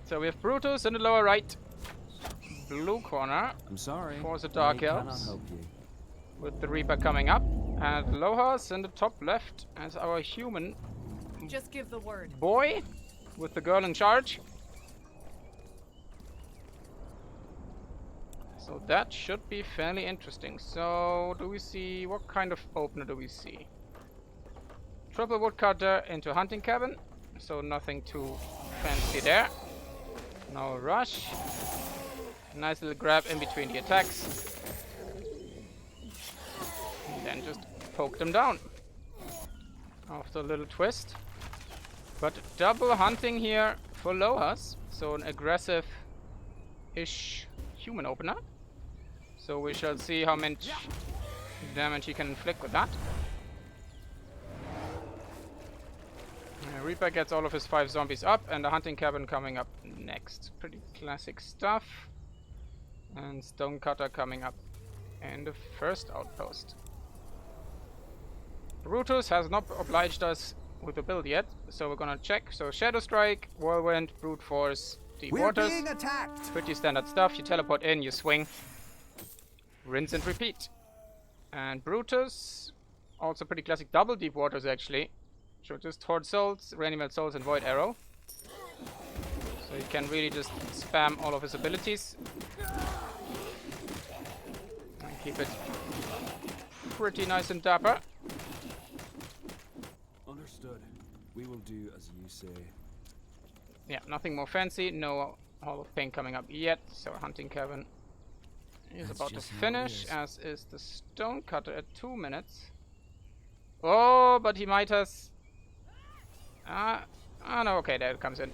So we have Brutus in the lower right blue corner. I'm sorry. For the Dark I cannot Elves. help you. With the Reaper coming up. And L0has in the top left as our human. Just give the word. Boy with the girl in charge. So that should be fairly interesting. So do we see, what kind of opener do we see? Triple woodcutter into hunting cabin. So nothing too fancy there. No rush. Nice little grab in between the attacks. And then just poke them down. After a little twist. But double hunting here for L0has. So an aggressive-ish human opener. So we shall see how much damage he can inflict with that. Reaper gets all of his 5 zombies up, and the hunting cabin coming up next. Pretty classic stuff. And stonecutter coming up in the first outpost. Brutus has not obliged us with a build yet, so we're gonna check. So Shadow Strike, Whirlwind, Brute Force, Deep Waters. Being attacked. Pretty standard stuff. You teleport in, you swing. Rinse and repeat. And Brutus, also pretty classic double Deep Waters actually. So just Horde Souls, Reanimate Souls and Void Arrow. So you can really just spam all of his abilities. And keep it pretty nice and dapper. Understood. We will do as you say. Yeah, nothing more fancy. No Hall of Pain coming up yet. So hunting cabin is That's about to just how it finish, is. as is the stonecutter at 2 minutes. Oh, but he might has... oh no, okay, there it comes in.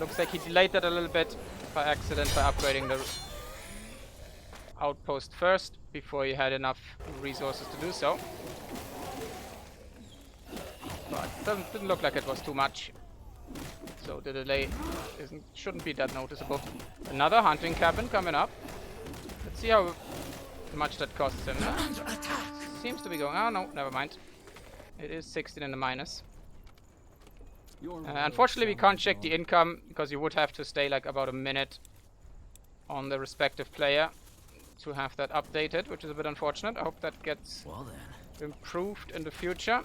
Looks like he delayed that a little bit by accident by upgrading the outpost first before he had enough resources to do so. But didn't look like it was too much. So the delay shouldn't be that noticeable. Another hunting cabin coming up. Let's see how much that costs him. Seems to be going... oh no, never mind. It is 16 in the minus. Unfortunately we can't check the income, because you would have to stay like about a minute on the respective player to have that updated, which is a bit unfortunate. I hope that gets Well then. improved in the future.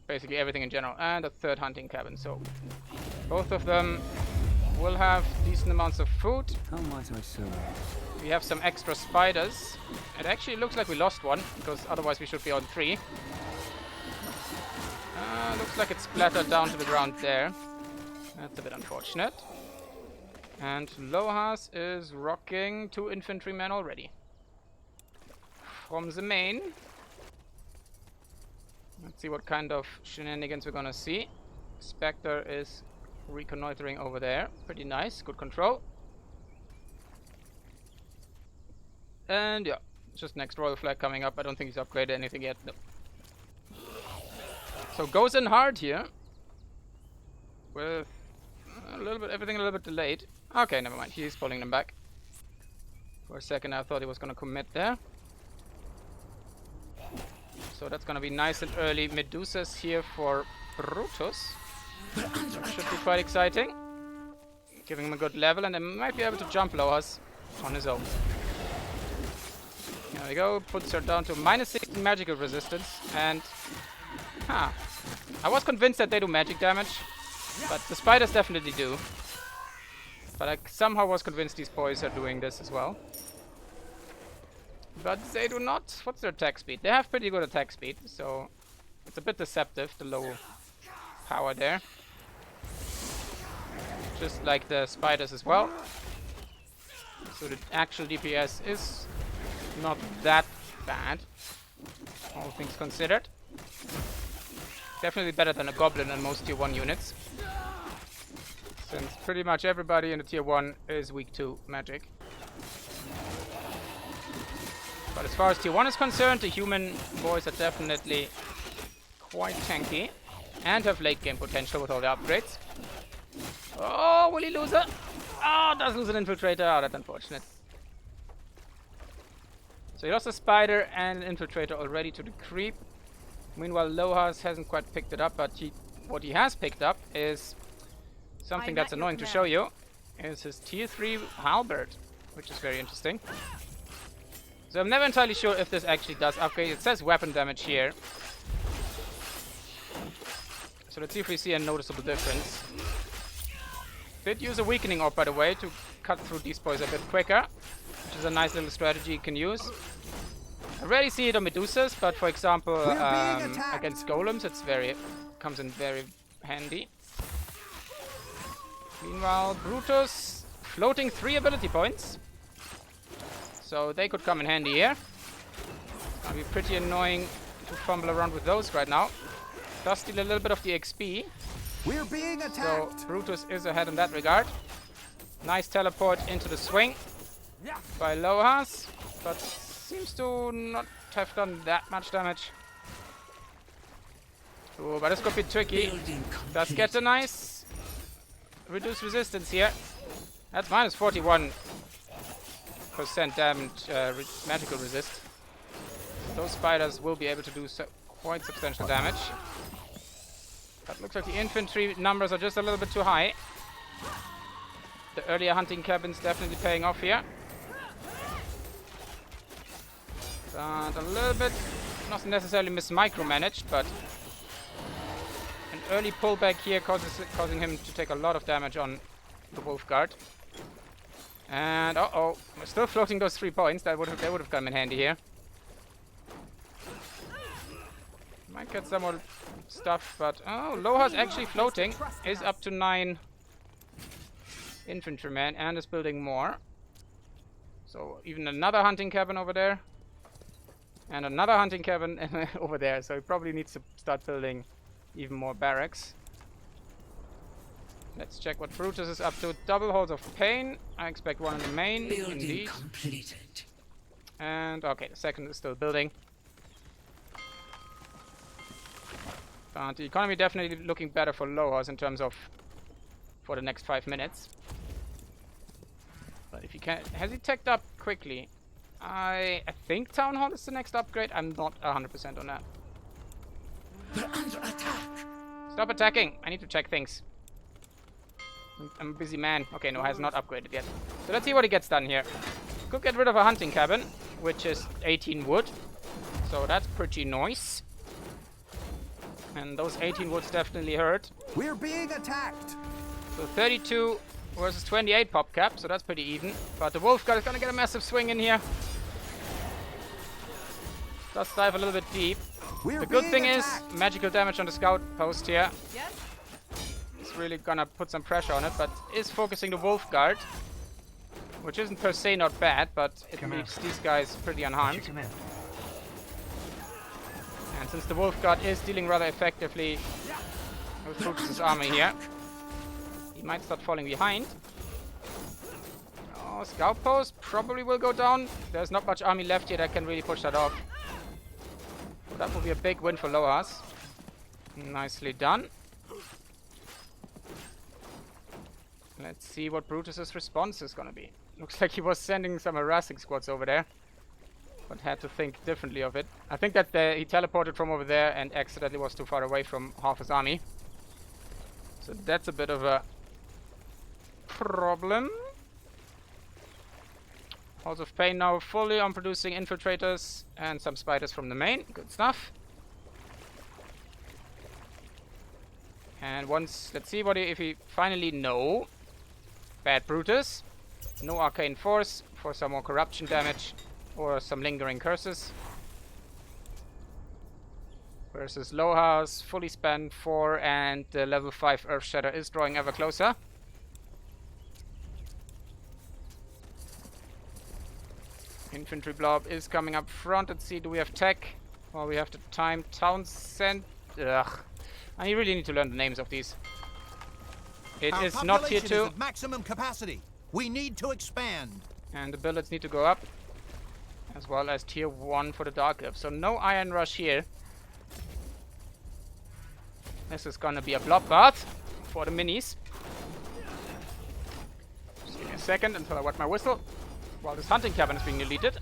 Basically everything in general. And a third hunting cabin, so both of them will have decent amounts of food. How might I serve? We have some extra spiders. It actually looks like we lost one, because otherwise we should be on 3. Looks like it's splattered down to the ground there. That's a bit unfortunate. And L0has is rocking 2 infantrymen already. From the main. Let's see what kind of shenanigans we're gonna see. Spectre is reconnoitering over there. Pretty nice, good control. And yeah, just next Royal Flag coming up. I don't think he's upgraded anything yet. No. So goes in hard here. With a little bit, everything a little bit delayed. Okay, never mind. He's pulling them back. For a second I thought he was gonna commit there. So that's gonna be nice and early Medusas here for Brutus. Should be quite exciting. Giving him a good level, and then might be able to jump L0has on his own. There we go, puts her down to minus 16 magical resistance, and... I was convinced that they do magic damage, but the spiders definitely do. But I somehow was convinced these boys are doing this as well. But they do not. What's their attack speed? They have pretty good attack speed, so it's a bit deceptive, the low power there. Just like the spiders as well. So the actual DPS is not that bad, all things considered. Definitely better than a goblin in most tier 1 units, since pretty much everybody in the tier 1 is weak to magic. But as far as tier 1 is concerned, the human boys are definitely quite tanky and have late game potential with all the upgrades. Oh, will he lose it? Oh, does lose an infiltrator. Oh, that's unfortunate. So he lost a spider and an infiltrator already to the creep. Meanwhile, L0has hasn't quite picked it up, but he what he has picked up is something I'm that's at your annoying to command. show you. Is his tier 3 halberd, which is very interesting. So I'm never entirely sure if this actually does upgrade. It says weapon damage here. So let's see if we see a noticeable difference. Did use a weakening orb, by the way, to cut through these boys a bit quicker, which is a nice little strategy you can use. I rarely see it on Medusas, but for example, against golems, comes in very handy. Meanwhile, Brutus floating 3 ability points, so they could come in handy here. Gonna be pretty annoying to fumble around with those right now. Does steal a little bit of the XP. We're being attacked. So Brutus is ahead in that regard. Nice teleport into the swing by L0has, but seems to not have done that much damage. Ooh, but this could be tricky. Does get a nice reduced resistance here. That's minus 41% damage, magical resist. Those spiders will be able to do quite substantial damage. But looks like the infantry numbers are just a little bit too high. The earlier hunting cabin's definitely paying off here. But a little bit, not necessarily micromanaged, but an early pullback here causing him to take a lot of damage on the Wolf Guard. And we're still floating those 3 points. They would have come in handy here. Might get some more stuff, but L0has actually floating, is up to 9 infantrymen and is building more. So even another hunting cabin over there. And another hunting cabin over there. So he probably needs to start building even more barracks. Let's check what Brutus is up to. Double Halls of Pain. I expect one in the main. Indeed. Completed. And okay, the second is still building. But the economy definitely looking better for L0has in terms of for the next 5 minutes. But if he can, has he teched up quickly? I think Town Hall is the next upgrade. I'm not 100% on that. We're under attack. Stop attacking! I need to check things. I'm a busy man. Okay, no, has not upgraded yet. So let's see what he gets done here. Could get rid of a hunting cabin, which is 18 wood. So that's pretty nice. And those 18 woods definitely hurt. We're being attacked. So 32 versus 28 pop cap, so that's pretty even. But the Wolf Guard is gonna get a massive swing in here. Does dive a little bit deep. The good thing is magical damage on the scout post here. Yes? It's really gonna put some pressure on it, but is focusing the Wolf Guard, which isn't per se not bad, but it leaves these guys pretty unharmed. And since the Wolf Guard is dealing rather effectively with Brutus's army here, he might start falling behind. Oh, scout post probably will go down. There's not much army left here that can really push that off. So that will be a big win for L0has. Nicely done. Let's see what Brutus's response is gonna be. Looks like he was sending some harassing squads over there, but had to think differently of it. I think that he teleported from over there and accidentally was too far away from half his army. So that's a bit of a problem. Halls of Pain now fully on producing infiltrators and some spiders from the main. Good stuff. And once, let's see what if he finally no. Bad Brutus. No arcane force for some more corruption damage or some lingering curses. Versus L0has, fully spent 4 and the level 5 Earth Shatter is drawing ever closer. Infantry blob is coming up front. Let's see, do we have tech? Well, we have the time. Townsend. Ugh. I really need to learn the names of these. It is not tier 2. At maximum capacity. We need to expand. And the billets need to go up. As well as tier 1 for the Dark Elf. So no Iron Rush here. This is gonna be a bloodbath for the minis. Just give me a second until I wet my whistle. While this hunting cabin is being deleted.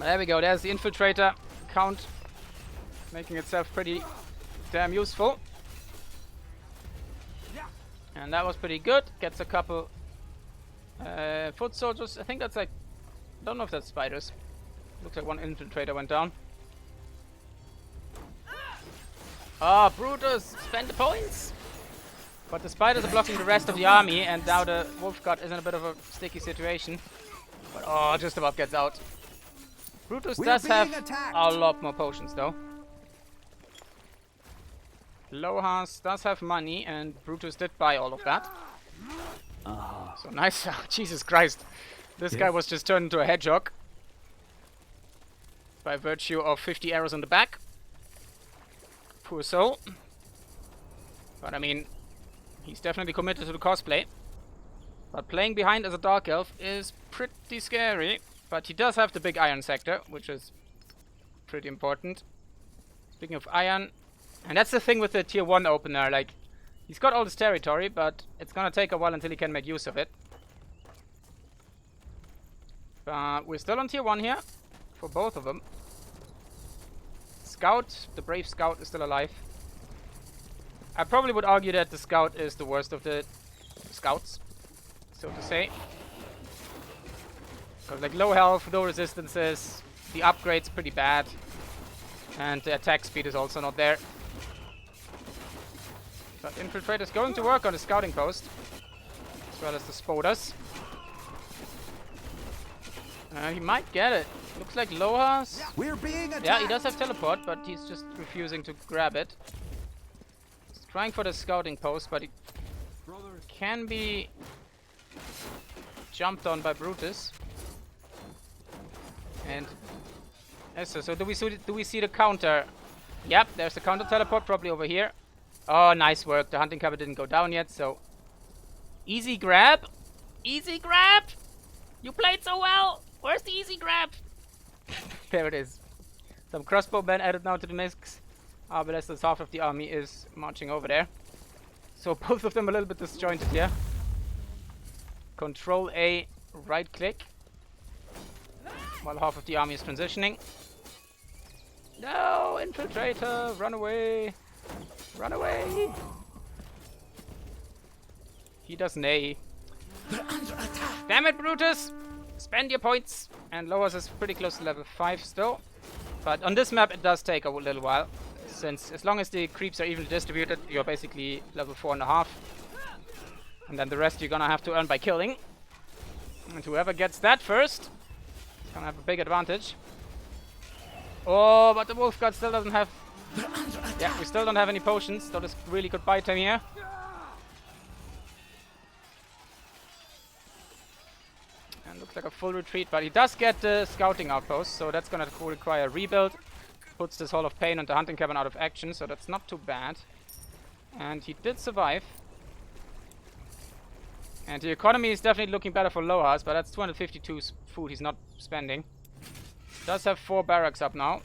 There we go, there's the infiltrator count making itself pretty damn useful. And that was pretty good. Gets a couple foot soldiers. I think that's like... don't know if that's spiders. Looks like one infiltrator went down. Ah, Brutus! Spend the points! But the spiders are blocking the rest of the army, and now the wolf god is in a bit of a sticky situation. But oh, just about gets out. Brutus does have a lot more potions though. L0has does have money, and Brutus did buy all of that. So nice. Jesus Christ. This guy was just turned into a hedgehog. By virtue of 50 arrows on the back. Poor soul. But I mean, he's definitely committed to the cosplay. But playing behind as a dark elf is pretty scary. But he does have the big iron sector, which is pretty important. Speaking of iron, and that's the thing with the tier 1 opener, like, he's got all this territory, but it's gonna take a while until he can make use of it. But we're still on tier 1 here, for both of them. Scout, the brave scout is still alive. I probably would argue that the scout is the worst of the scouts, so to say. Because like low health, low resistances, the upgrade's pretty bad. And the attack speed is also not there. But Infiltrator's going to work on the scouting post. As well as the spotters. He might get it. Looks like L0has. We're being attacked. Yeah, he does have teleport, but he's just refusing to grab it. He's trying for the scouting post, but he can be jumped on by Brutus. And so do we see the counter? Yep, there's the counter teleport probably over here. Oh, nice work. The hunting cabin didn't go down yet, so easy grab. Easy grab. You played so well. Where's the easy grab? There it is. Some crossbowmen added now to the mix. But as half of the army is marching over there. So both of them a little bit disjointed here. Control A, right click. While half of the army is transitioning. No, infiltrator, run away. Run away. He does nay. Damn it, Brutus! Spend your points. And L0has is pretty close to level 5 still. But on this map it does take a little while. Since as long as the creeps are evenly distributed, you're basically level 4.5. And then the rest you're gonna have to earn by killing. And whoever gets that first is gonna have a big advantage. Oh, but the wolf god still doesn't have... Yeah, we still don't have any potions, so this really could buy time here. And looks like a full retreat, but he does get the scouting outpost, so that's gonna require a rebuild. Puts this Hall of Pain and the hunting cabin out of action, so that's not too bad. And he did survive. And the economy is definitely looking better for L0has, but that's 252 food he's not spending. Does have 4 barracks up now.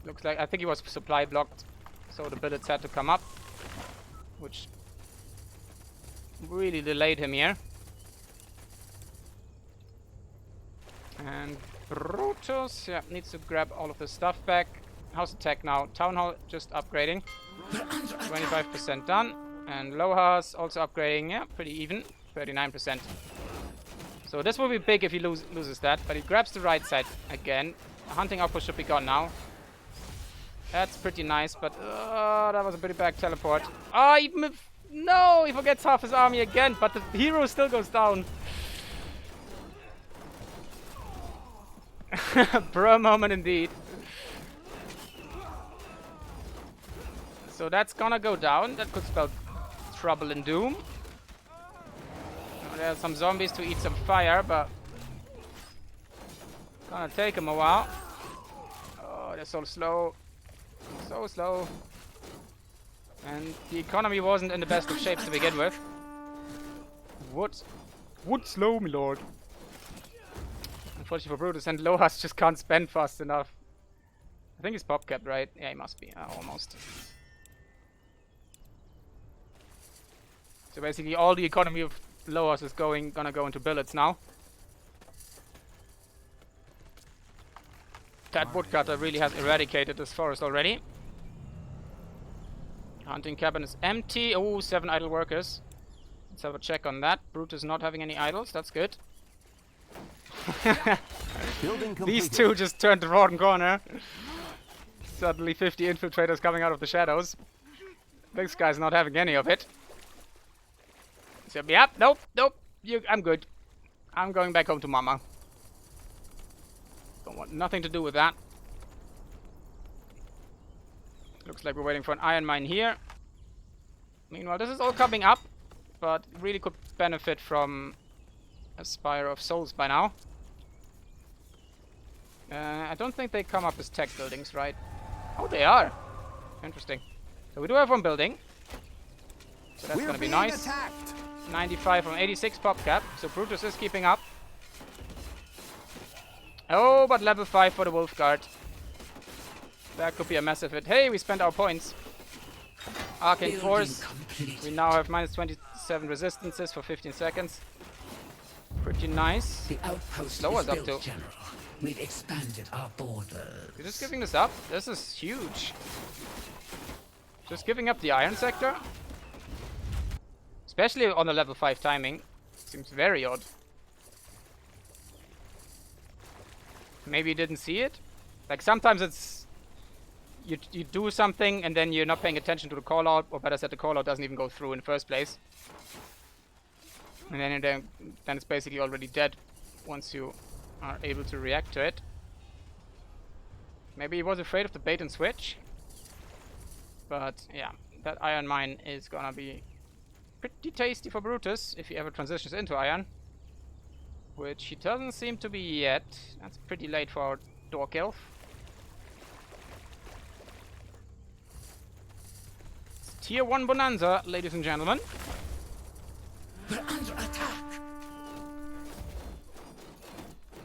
Looks like, I think he was supply blocked, so the billets had to come up, which really delayed him here. And Brutus, yeah, needs to grab all of the stuff back. How's the tech now? Town Hall just upgrading. 25% done. And L0has also upgrading, yeah, pretty even. 39%. So this will be big if he loses that, but he grabs the right side again. The hunting outpost should be gone now. That's pretty nice, but that was a pretty bad teleport. Oh, no, he forgets half his army again, but the hero still goes down. Bro moment indeed. So that's gonna go down. That could spell trouble and doom. There are some zombies to eat some fire, but gonna take him a while. Oh, they're so slow. So slow. And the economy wasn't in the best of shapes to begin with. What? Wood slow, my lord. Unfortunately for Brutus, and L0has just can't spend fast enough. I think he's pop capped, right? Yeah, he must be. Almost. So basically all the economy of L0has is gonna go into billets now. That woodcutter really has eradicated this forest already. Hunting cabin is empty. Oh, 7 idle workers. Let's have a check on that. Brutus not having any idols. That's good. Building These completed. two just turned the wrong corner. Suddenly 50 infiltrators coming out of the shadows. This guy's not having any of it. So, yep, nope. I'm good. I'm going back home to mama. Don't want nothing to do with that. Looks like we're waiting for an iron mine here. Meanwhile, this is all coming up, but really could benefit from a Spire of Souls by now. I don't think they come up as tech buildings, right? Oh, they are. Interesting. So we do have one building. So that's We're gonna be being nice. attacked. 95 from 86 pop cap. So Brutus is keeping up. Oh, but level 5 for the Wolf Guard. That could be a massive hit. Hey, we spent our points. Arcane Building Force. complete. We now have minus 27 resistances for 15 seconds. Pretty nice. The outpost L0has is up built, to. General. We've expanded our borders. You're just giving this up? This is huge. Just giving up the iron sector? Especially on the level 5 timing. Seems very odd. Maybe you didn't see it? Like sometimes it's... You do something and then you're not paying attention to the call out, or better said, the call out doesn't even go through in the first place. And then it's basically already dead once you are able to react to it. Maybe he was afraid of the bait and switch. But yeah, that iron mine is gonna be pretty tasty for Brutus if he ever transitions into iron. Which he doesn't seem to be yet. That's pretty late for our Dork Elf. It's Tier 1 Bonanza, ladies and gentlemen. We're under attack.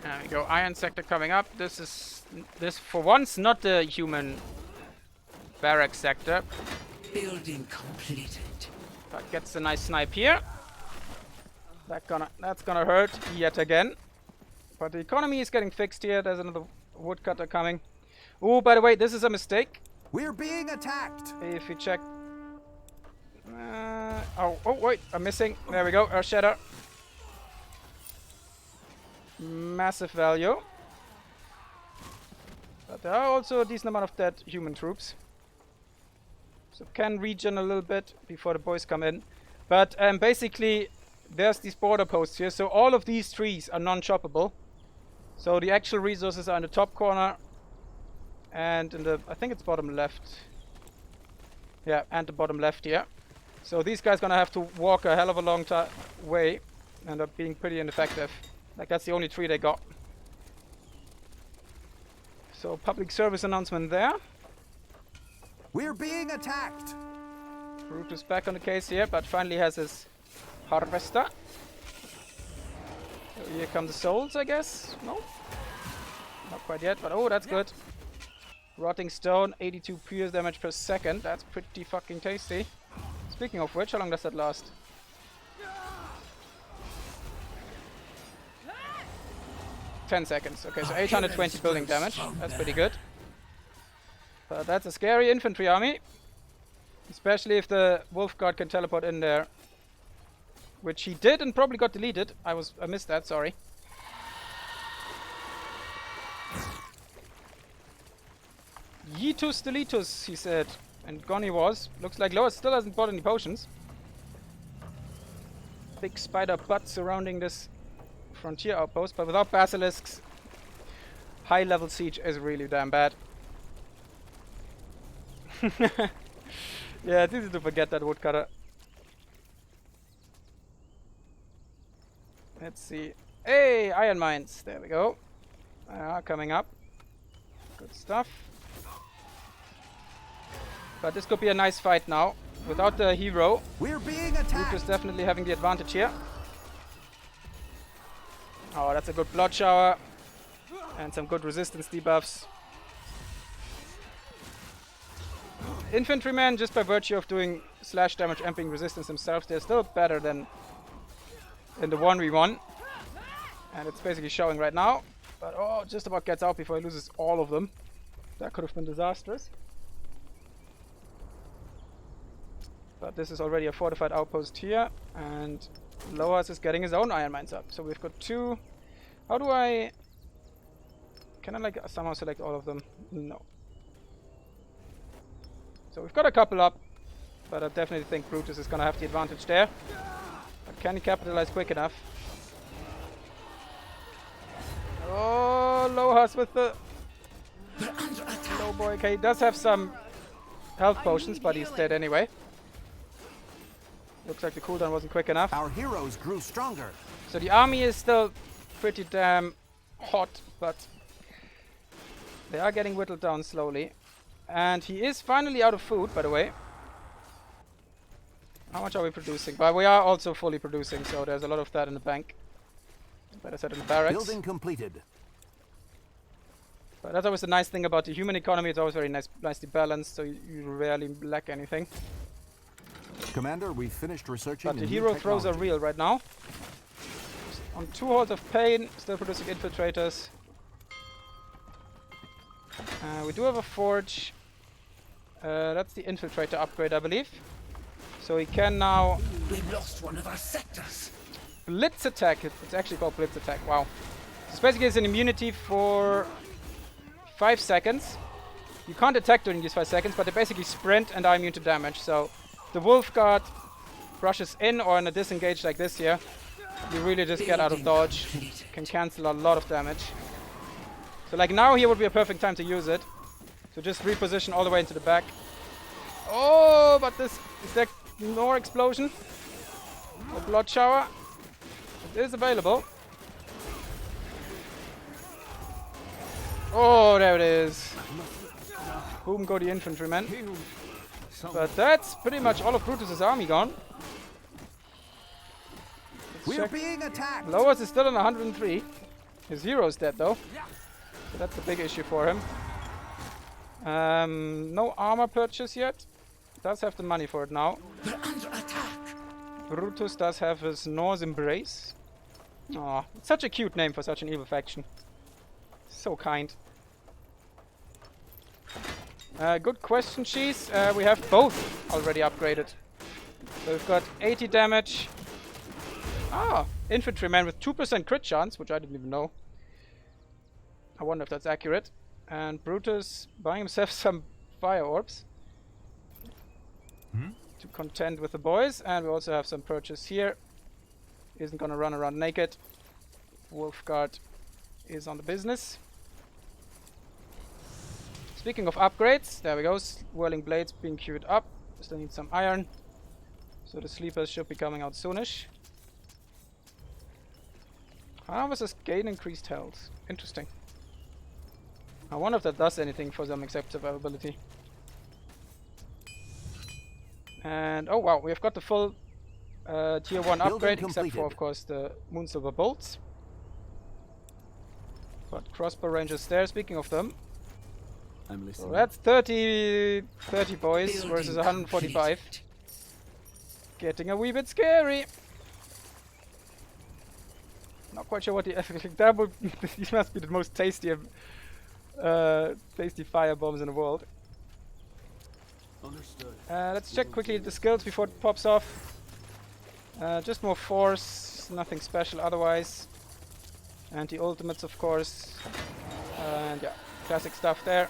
There we go, iron sector coming up. This is for once not the human barrack sector. Building completed. But gets a nice snipe here. That's gonna hurt yet again. But the economy is getting fixed here. There's another woodcutter coming. Oh, by the way, this is a mistake. We're being attacked. If you check. Oh wait, I'm missing. There we go, Earth Shatter. Massive value. But there are also a decent amount of dead human troops. So can regen a little bit before the boys come in. But basically, there's these border posts here. So all of these trees are non-choppable. So the actual resources are in the top corner. And in the, I think it's bottom left. Yeah, and the bottom left here. So these guys gonna have to walk a hell of a long way. End up being pretty ineffective. Like that's the only tree they got. So public service announcement there. We're being attacked. Brutus back on the case here, but finally has his harvester. So here come the souls, I guess. No? Not quite yet, but oh, that's good. Rotting stone, 82 pierce damage per second. That's pretty fucking tasty. Speaking of which, how long does that last? $10 seconds. Okay, so 820 building damage. That's pretty good. But that's a scary infantry army. Especially if the Wolf Guard can teleport in there. Which he did and probably got deleted. I missed that, sorry. Yeetus deletus, he said. And gone he was. Looks like L0has still hasn't bought any potions. Big spider butt surrounding this frontier outpost, but without basilisks, high level siege is really damn bad. Yeah, it's easy to forget that woodcutter. Let's see. Hey, iron mines. There we go. Coming up. Good stuff. But this could be a nice fight now. Without the hero, We're being attacked. Brutus definitely having the advantage here. Oh, that's a good blood shower. And some good resistance debuffs. Infantrymen, just by virtue of doing slash damage amping resistance themselves, they're still better than in the 1v1. And it's basically showing right now. But oh, just about gets out before he loses all of them. That could have been disastrous. But this is already a fortified outpost here, and L0has is getting his own iron mines up. So we've got 2. How do I... Can I like somehow select all of them? No. So we've got a couple up, but I definitely think Brutus is gonna have the advantage there. But can he capitalize quick enough? Oh, L0has with the low boy. Okay, he does have some health potions, but he's dead anyway. Looks like the cooldown wasn't quick enough. Our heroes grew stronger. So the army is still pretty damn hot, but they are getting whittled down slowly. And he is finally out of food, by the way. How much are we producing? But we are also fully producing, so there's a lot of that in the bank. Better said in the barracks. Building completed. But that's always the nice thing about the human economy. It's always very nicely balanced, so you rarely lack anything. Commander, we finished researching. But the hero throws are real right now. On 2 Halls of Pain, still producing infiltrators. We do have a forge. That's the infiltrator upgrade, I believe. So he can now We've lost one of our sectors. blitz attack. It's actually called blitz attack. Wow. So basically it's an immunity for 5 seconds. You can't attack during these 5 seconds, but they basically sprint and are immune to damage. So the Wolf Guard rushes in, or in a disengage like this here, you really just get out of dodge. Can cancel a lot of damage. So like now here would be a perfect time to use it. So just reposition all the way into the back. Oh, but this is there more explosion? A blood shower? It is available. Oh, there it is. Boom go the infantrymen. But that's pretty much all of Brutus's army gone. We're being attacked. L0has is still on 103. His hero's dead though. So that's a big issue for him. No armor purchase yet. Does have the money for it now. We're under attack. Brutus does have his Norse Embrace. Aw, it's such a cute name for such an evil faction. So kind. Good question, Cheese. We have both already upgraded. So we've got 80 damage. Ah, infantryman with 2% crit chance, which I didn't even know. I wonder if that's accurate. And Brutus buying himself some fire orbs to contend with the boys. And we also have some purchase here. Isn't gonna run around naked. Wolfguard is on the business. Speaking of upgrades, there we go. Whirling blades being queued up. Still need some iron. So the sleepers should be coming out soonish. Harvesters gain increased health. Interesting. I wonder if that does anything for them except survivability. And oh wow, we've got the full tier 1 upgrade, except for of course the Moonsilver bolts. But crossbow rangers there, speaking of them. I'm listening. So that's 30 boys Building versus 145. completed. Getting a wee bit scary. Not quite sure what the that would these must be the most tasty fire bombs in the world. Understood. Let's check quickly the skills before it pops off. Just more force, nothing special otherwise. And the ultimates, of course. And yeah, classic stuff there.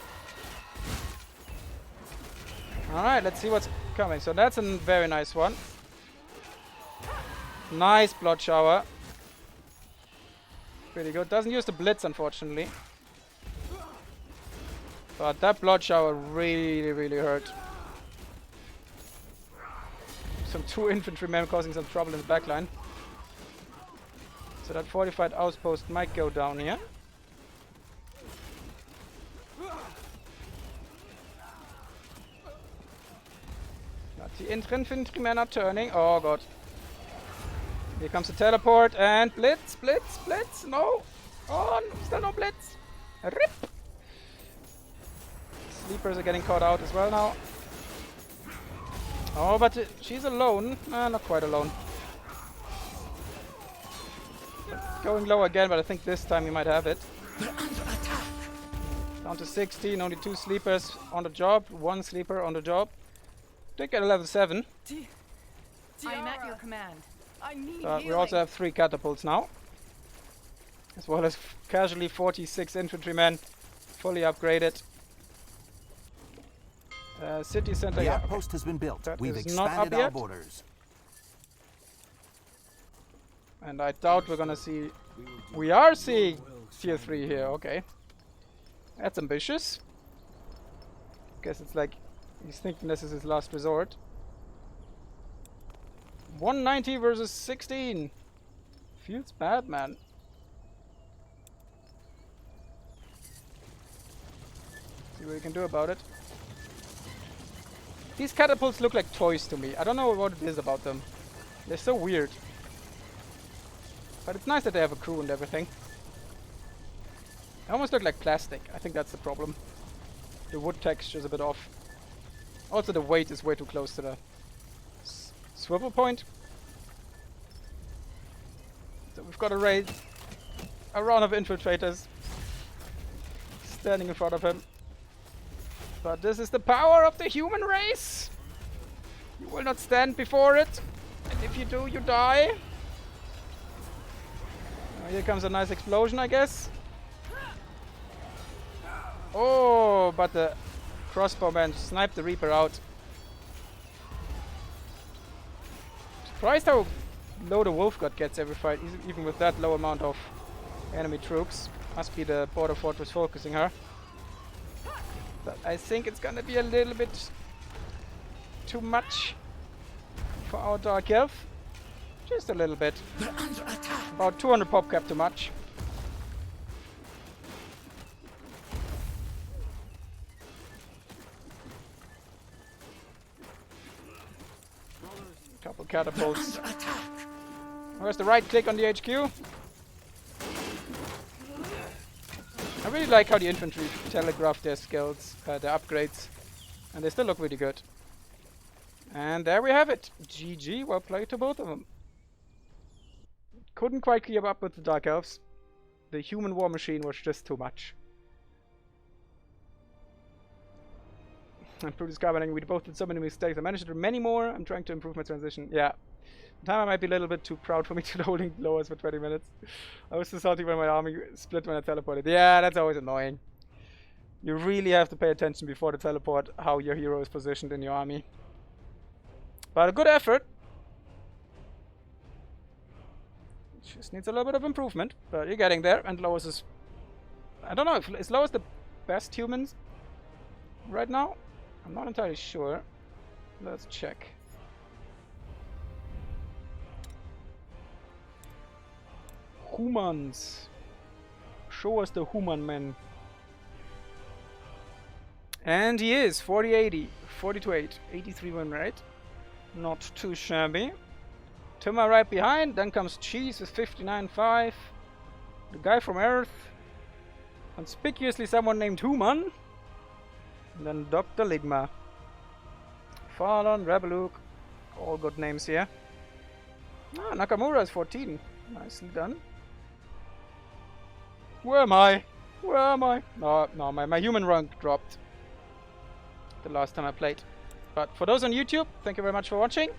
Alright, let's see what's coming. So that's a very nice one. Nice blood shower. Pretty good. Doesn't use the blitz, unfortunately. But that blood shower really, really hurt. Some 2 infantrymen causing some trouble in the backline. So that fortified outpost might go down here. But the infantrymen are turning. Oh god. Here comes the teleport and blitz, blitz, blitz. No. Oh, still no blitz. Rip. Sleepers are getting caught out as well now. Oh, but she's alone. Not quite alone. Going low again, but I think this time we might have it. We're under attack. Down to 16, only 2 sleepers on the job, 1 sleeper on the job. Did get a level 7. I'm at your command. I need But we also have 3 catapults now. As well as casually 46 infantrymen, fully upgraded. City center, The yeah. outpost has been built. That We've is not up expanded our yet. borders. And I doubt we're gonna see... We are seeing tier 3 here, okay. That's ambitious. Guess it's like he's thinking this is his last resort. 190 versus 16. Feels bad, man. See what you can do about it. These catapults look like toys to me. I don't know what it is about them. They're so weird. But it's nice that they have a crew and everything. They almost look like plastic. I think that's the problem. The wood texture is a bit off. Also, the weight is way too close to the swivel point. So we've got a round of infiltrators standing in front of him. But this is the power of the human race. You will not stand before it. And if you do, you die. Here comes a nice explosion, I guess. Oh, but the crossbowman sniped the Reaper out. Surprised how low the Wolf God gets every fight, even with that low amount of enemy troops. Must be the border fortress focusing her. But I think it's gonna be a little bit too much for our Dark Elf. Just a little bit. We're under attack. About 200 pop cap too much. Couple catapults. Under attack. Where's the right click on the HQ? I really like how the infantry telegraph their skills, their upgrades, and they still look really good. And there we have it. GG, well played to both of them. Couldn't quite keep up with the Dark Elves. The human war machine was just too much. And BrutusCzz, we both did so many mistakes. I managed to do many more. I'm trying to improve my transition. Yeah. The time I might be a little bit too proud for me to holding L0has for 20 minutes. I was so salty when my army split when I teleported. Yeah, that's always annoying. You really have to pay attention before the teleport how your hero is positioned in your army. But a good effort. Just needs a little bit of improvement, but you're getting there. And L0has is... I don't know, is L0has the best humans right now? I'm not entirely sure. Let's check. Humans. Show us the human man. And he is 40-80, 40-8, 83 win rate. Not too shabby. To my right behind, then comes Cheese with 59.5. The guy from Earth. Conspicuously someone named Human. And then Dr. Ligma. Fallon, Rebeluk. All good names here. Ah, Nakamura is 14. Nicely done. Where am I? Where am I? No, my human rank dropped the last time I played. But for those on YouTube, thank you very much for watching.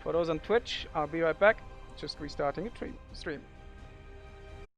For those on Twitch, I'll be right back. Just restarting a stream.